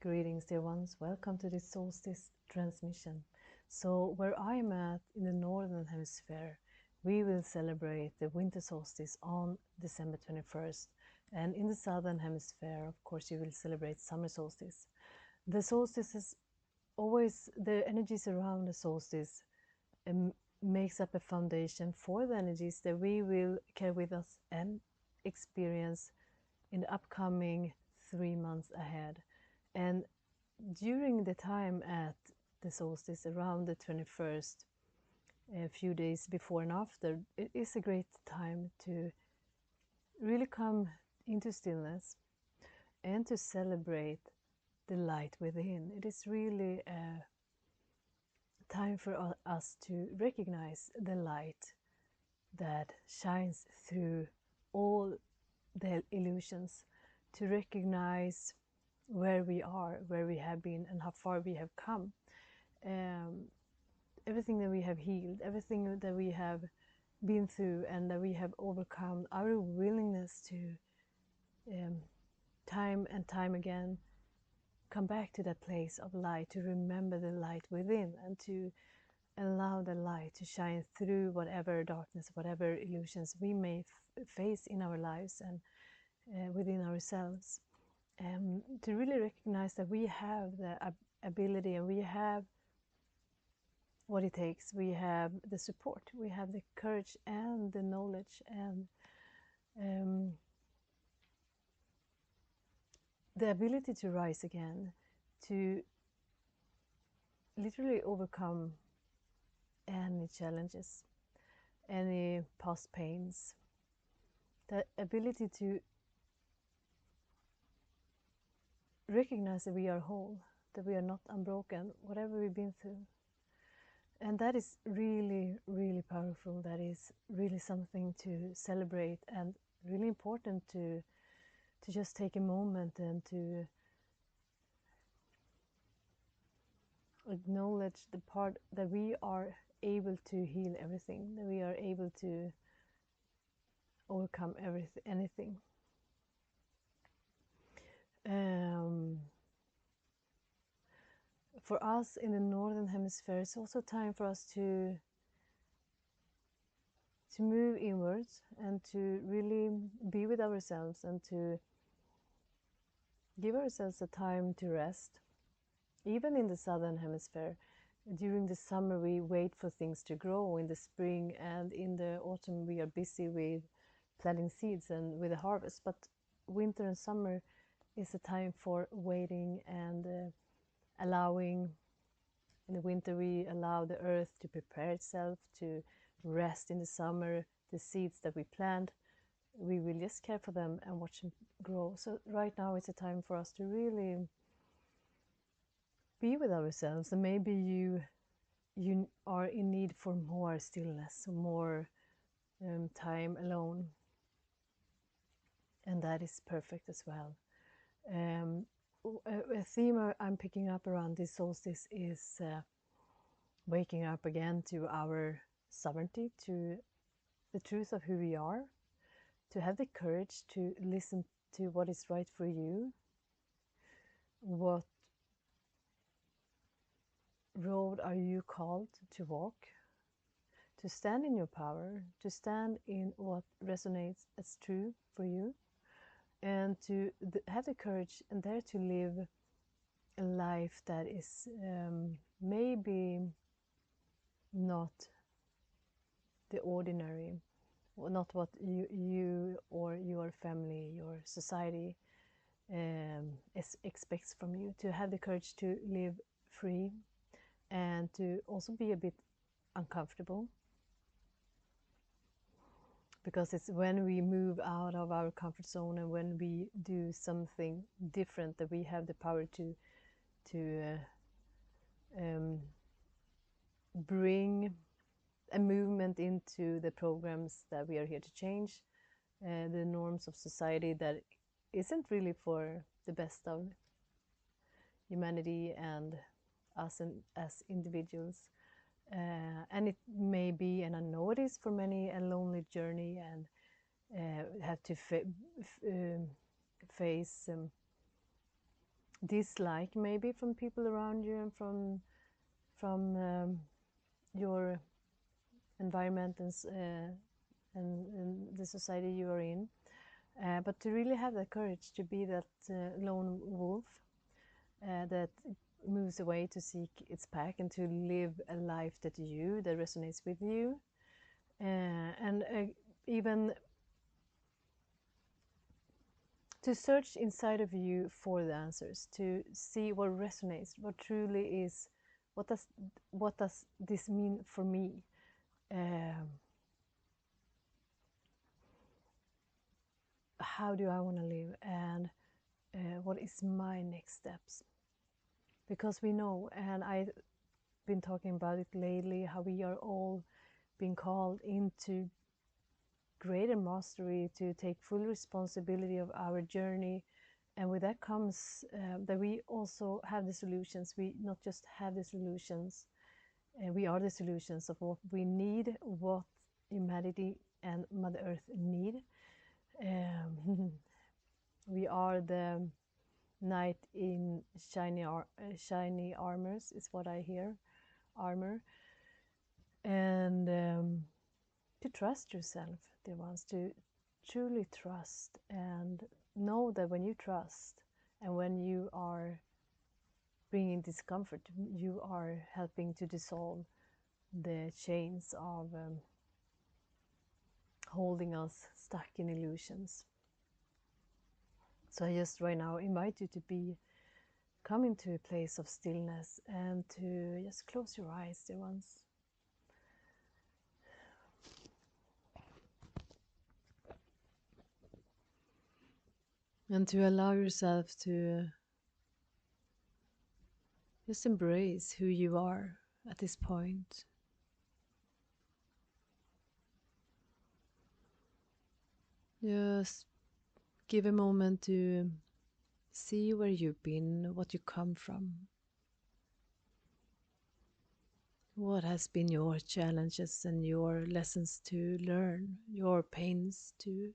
Greetings, dear ones. Welcome to this solstice transmission. So, where I am at in the northern hemisphere, we will celebrate the winter solstice on December 21st. And in the southern hemisphere, of course, you will celebrate summer solstice. The solstice is always, the energies around the solstice makes up a foundation for the energies that we will carry with us and experience in the upcoming 3 months ahead. And during the time at the solstice, around the 21st, a few days before and after, it is a great time to really come into stillness and to celebrate the light within. It is really a time for us to recognize the light that shines through all the illusions, to recognize where we are, where we have been, and how far we have come. Everything that we have healed, everything that we have been through and that we have overcome, our willingness to time and time again come back to that place of light, to remember the light within and to allow the light to shine through whatever darkness, whatever illusions we may face in our lives and within ourselves. To really recognize that we have the ability and we have what it takes. We have the support, we have the courage and the knowledge and the ability to rise again, to literally overcome any challenges, any past pains, the ability to recognize that we are whole, that we are not unbroken, whatever we've been through. And that is really, really powerful. That is really something to celebrate and really important to just take a moment and to acknowledge the part that we are able to heal everything, that we are able to overcome anything. For us in the northern hemisphere, it's also time for us to move inwards and to really be with ourselves and to give ourselves a time to rest. Even in the southern hemisphere, during the summer we wait for things to grow. In the spring and in the autumn we are busy with planting seeds and with the harvest. But winter and summer is a time for waiting and allowing. In the winter we allow the earth to prepare itself to rest. In the summer, the seeds that we plant, we will just care for them and watch them grow. So right now it's a time for us to really be with ourselves, and maybe you are in need for more stillness, more time alone, and that is perfect as well. A theme I'm picking up around this solstice is waking up again to our sovereignty, to the truth of who we are, to have the courage to listen to what is right for you, what road are you called to walk, to stand in your power, to stand in what resonates as true for you, and to have the courage and dare to live a life that is maybe not the ordinary, or not what you or your family, your society expects from you. To have the courage to live free and to also be a bit uncomfortable, because it's when we move out of our comfort zone and when we do something different that we have the power to bring a movement into the programs that we are here to change, the norms of society that isn't really for the best of humanity and us as individuals. And it may be, and I know it is for many, a lonely journey, and have to face dislike maybe from people around you and from your environment and the society you are in. But to really have that courage to be that lone wolf that moves away to seek its pack and to live a life that resonates with you, and even to search inside of you for the answers, to see what resonates, what truly is, what does this mean for me? How do I want to live, and what is my next steps? Because we know, and I've been talking about it lately, how we are all being called into greater mastery, to take full responsibility of our journey. And with that comes that we also have the solutions. We not just have the solutions, we are the solutions of what we need, what humanity and Mother Earth need. We are the knight in shiny armors, is what I hear, armor. And to trust yourself, dear ones, to truly trust and know that when you trust and when you are bringing discomfort, you are helping to dissolve the chains of holding us stuck in illusions. So I just right now invite you to come into a place of stillness and to just close your eyes, dear ones. And to allow yourself to just embrace who you are at this point. Just give a moment to see where you've been, what you come from. What has been your challenges and your lessons to learn, your pains to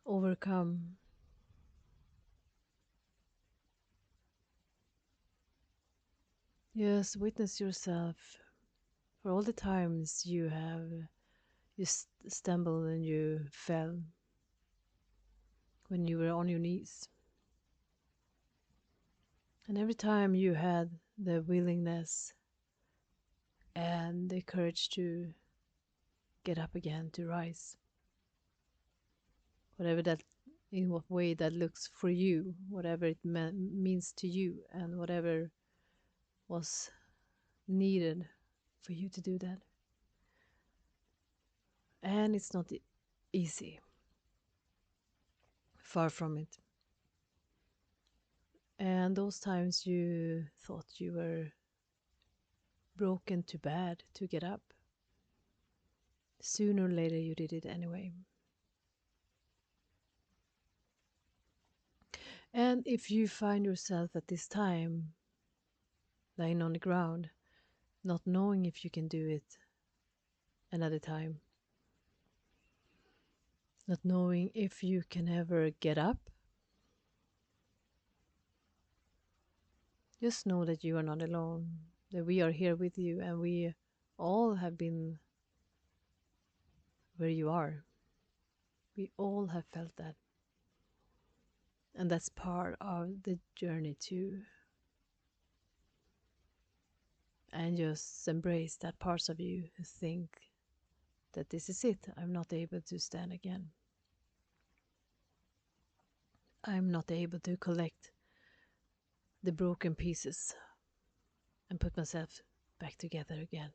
overcome. Just witness yourself for all the times you stumbled and you fell when you were on your knees. And every time you had the willingness and the courage to get up again, to rise. Whatever that, in what way that looks for you, whatever it means to you, and whatever was needed for you to do that. And it's not easy. Far from it. And those times you thought you were broken too bad to get up, sooner or later you did it anyway. And if you find yourself at this time lying on the ground, not knowing if you can do it another time, not knowing if you can ever get up, just know that you are not alone, that we are here with you, and we all have been where you are. We all have felt that. And that's part of the journey too. And just embrace that parts of you who think that this is it. I'm not able to stand again. I'm not able to collect the broken pieces and put myself back together again.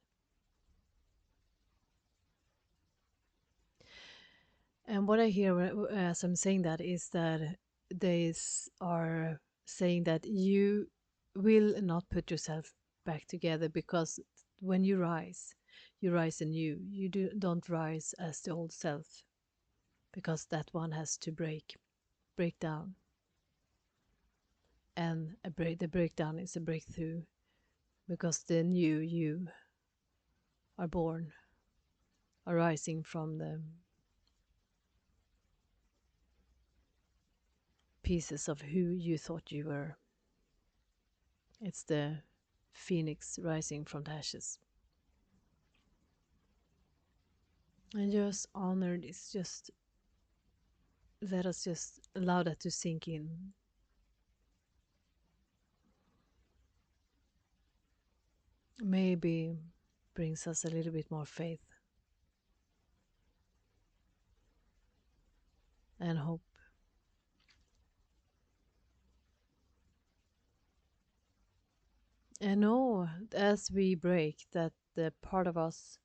And what I hear as I'm saying that is that they are saying that you will not put yourself back together, because when you rise anew. You don't rise as the old self, because that one has to break down. And the breakdown is a breakthrough, because the new you are born, arising from the pieces of who you thought you were. It's the phoenix rising from the ashes. And just honor this, just let us just allow that to sink in. Maybe brings us a little bit more faith and hope. And know as we break that the part of us,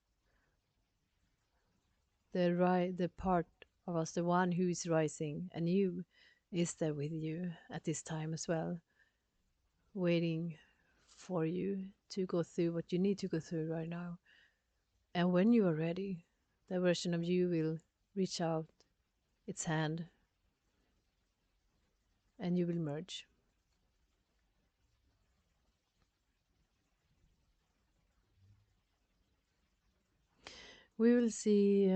the part of us, the one who is rising anew, is there with you at this time as well, waiting for you to go through what you need to go through right now. And when you are ready, that version of you will reach out its hand and you will merge. We will see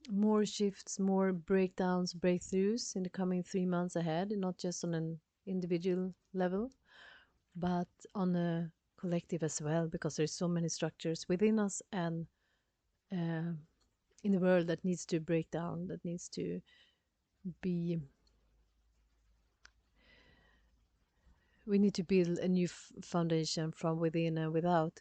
more shifts, more breakdowns, breakthroughs in the coming 3 months ahead, not just on an individual level, but on a collective as well, because there's so many structures within us and in the world that needs to break down, that needs to be. We need to build a new foundation from within and without.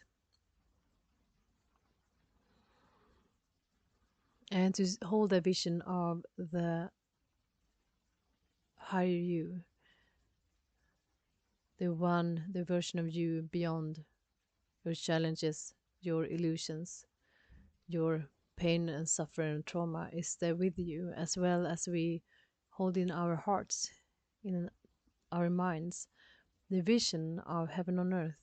And to hold a vision of the higher you, the version of you beyond your challenges, your illusions, your pain and suffering and trauma is there with you, as well as we hold in our hearts, in our minds, the vision of heaven on earth.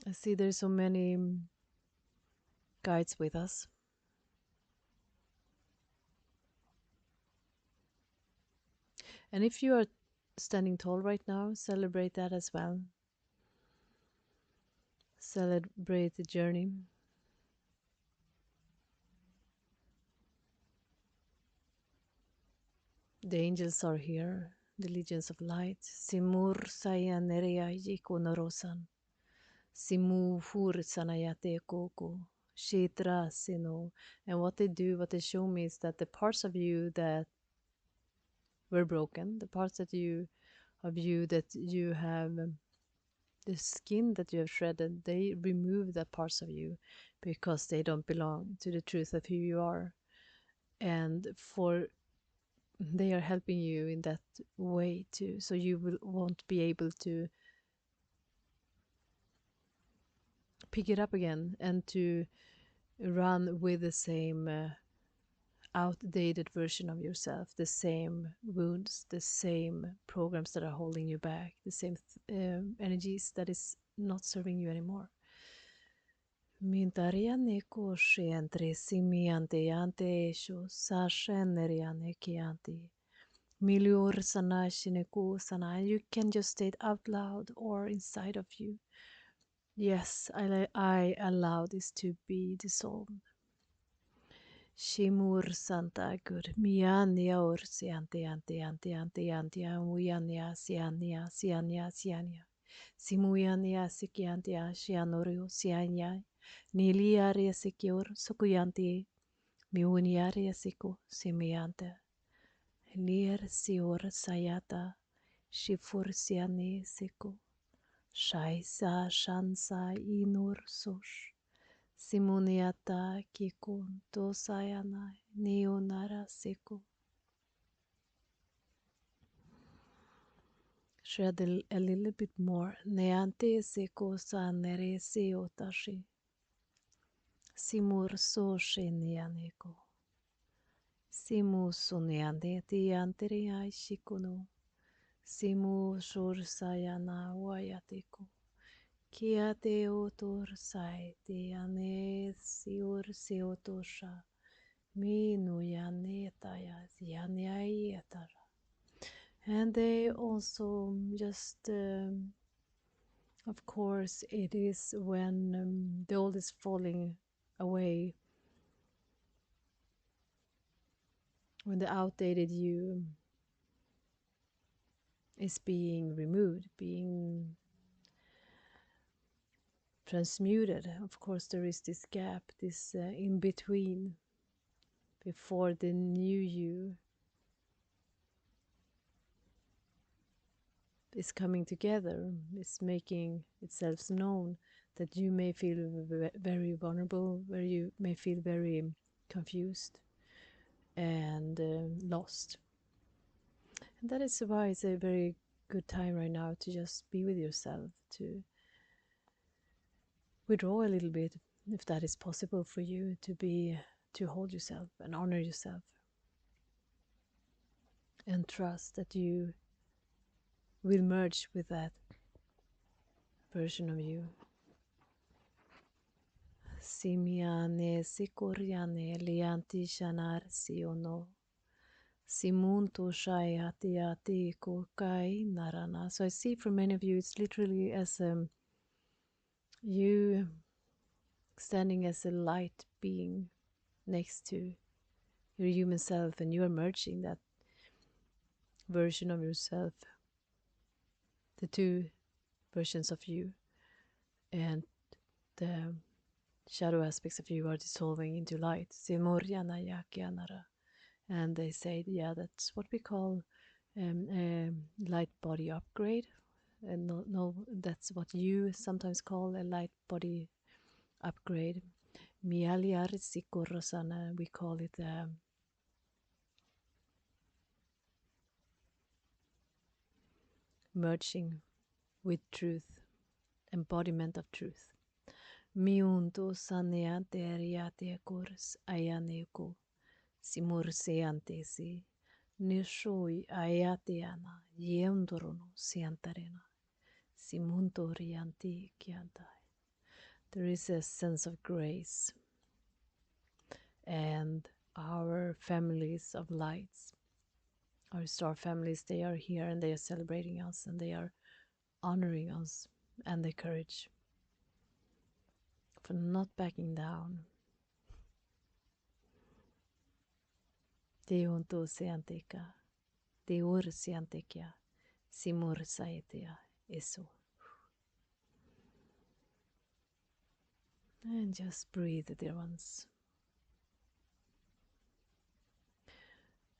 I see there's so many guides with us. And if you are standing tall right now, celebrate that as well. Celebrate the journey. The angels are here, the legions of light. Simur sayaneria yikonorosan. Simu fur sanayate koko. Shitra sino. And what they do, what they show me is that the parts of you that were broken, the parts of you that you have, the skin that you have shredded, they remove that parts of you because they don't belong to the truth of who you are. And they are helping you in that way too, so you won't be able to pick it up again and to run with the same outdated version of yourself, the same wounds, the same programs that are holding you back, the same energies that is not serving you anymore. Mintariane koshe entre simiante ante esho sasheneriane kianti. Milior sana shineku sana. You can just state out loud or inside of you. Yes, I allow this to be dissolved. Shimur Santa Gur Miania or Siante Ante Ante Ante Ante Muania Siania Siania Siania Simuania Sikiantia Sianorio Siania Niliaria Sikior Sukuyanti Miuniaria Siku Simiante Lir Sior Sayata Shifur Siani Siku Shaisa Shansa Inur Sosh Simoniata kikun dosayana neonara seko. Shred a little bit more. Neante seko sa nere seotashi. Simur so shenianeko. Simu suneande tianteri ai shikuno. Simu shur sayana wayateko. Kia te otor sai te ane siur seotosha. And they also just, of course, it is when the old is falling away, when the outdated you is being removed, being transmuted. Of course, there is this gap, this in between, before the new you is coming together, is making itself known, that you may feel very vulnerable, where you may feel very confused and lost. And that is why it's a very good time right now to just be with yourself, to withdraw a little bit, if that is possible for you, to hold yourself and honor yourself, and trust that you will merge with that version of you. Simiane sikoriane lianti shanar siono. Simuntu shayati ati kokai narana. So I see for many of you it's literally as you standing as a light being next to your human self, and you are merging that version of yourself, the two versions of you, and the shadow aspects of you are dissolving into light. And they say, yeah, that's what we call a light body upgrade. And no, that's what you sometimes call a light body upgrade. We call it merging with truth, embodiment of truth. Miunto sanea teriate kurs ayaneko simur seantesi nishoi ayatiana yendorono siantarena simunto rianti kiantai. There is a sense of grace, and our families of lights, our star families, they are here and they are celebrating us and they are honoring us and the courage for not backing down. Deonto seanteka, deor seantekia, simur saetea, eso. And just breathe, dear ones.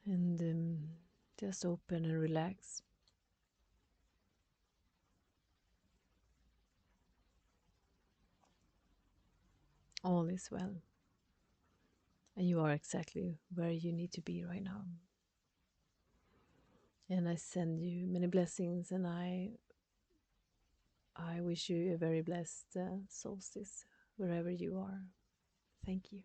And just open and relax. All is well. And you are exactly where you need to be right now. And I send you many blessings, and I wish you a very blessed solstice wherever you are. Thank you.